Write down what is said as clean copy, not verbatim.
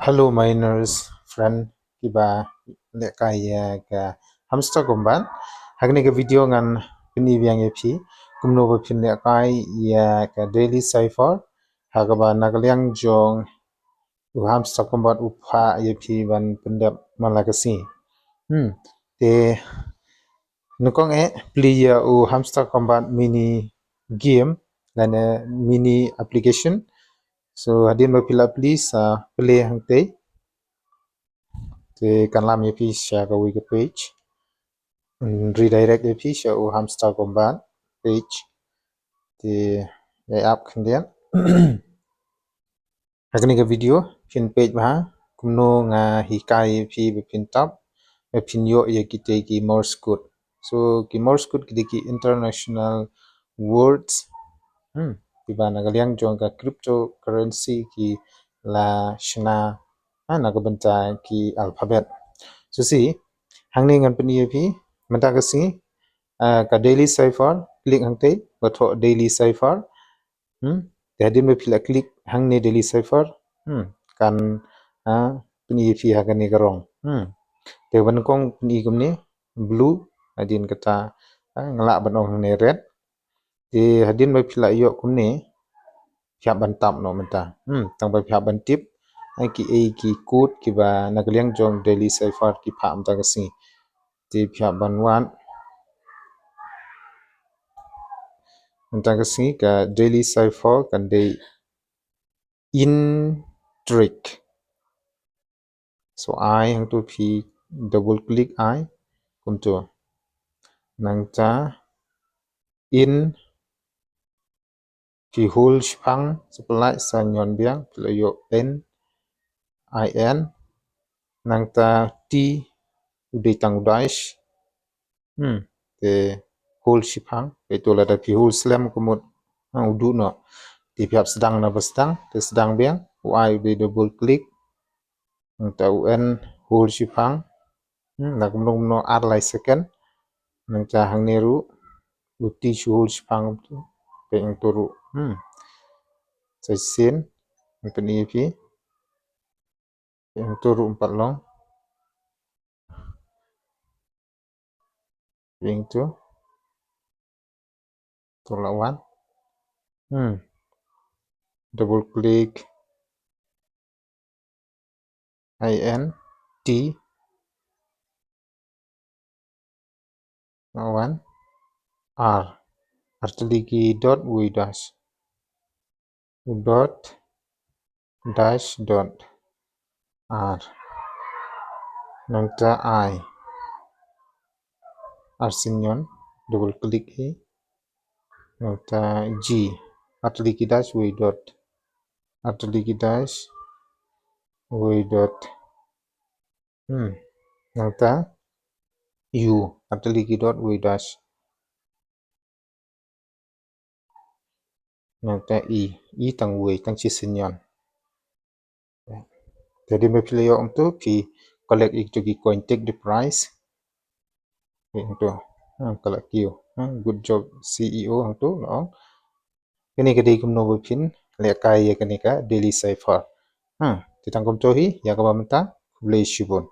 Hello miners, friend kiba lekai ka hamster kumban hagni ka video ngan pini biang epi kumno ba pin lekai ya ka daily cipher hagaba nagaliang jong u hamster kumban upha epi ban pendap malakasi te nukong player u hamster kumban mini game dan mini application so hadin ba pila please play hangte te kan lam ye pi share ka wiki page redirect ye pi share u hamster combat page te ya app khandian hakni ka video pin page ba kumno nga hikai ye pi pin top pin yo ye kite ki morse code so ki morse code ki international words tiba nagaliang jong ka cryptocurrency ki la shna nagabanta ki alphabet so si hangni ngan peni pi mata kasi ka daily cipher click hangte batho daily cipher tadin me pila click hangni daily cipher kan peni pi hagani garong te ban kong peni kumni blue adin kata ngala banong ne red te hadin me pila yo kumni phya ban tam no mata tang ba phya ban tip ki code ki ba nagaliang jong daily cipher ki pham ta kasi te phya ban wan mata kasi ka daily cipher kan dei in trick so I hang to phi double click I kum to nangta in phi hul shpang supply sanyon biang playo n I n nangta t udai tang dash te hul shipang itu lada pi hul slam kumut udu no ti piap sedang na bestang te sedang biang y di double click nangta un hul shipang na kumno no ar lai second nangta hang neru uti hul shipang tu pe ang turu sai sin ngani pi ang turu empat long Wing tu tolak wan double click in t wan r artiligi dot we dash dot dash dot r nangta I arsinyon double click nangta g artiligi dash we dot nangta u artiligi dot we dash nangta i tang we tang chi sinyon jadi me player tu pi collect itu ki coin take the price itu collect you good job CEO tu no kini kedi kumno bupin lekai ya kini ka daily cipher titang kum tohi ya ka bamta blay shibon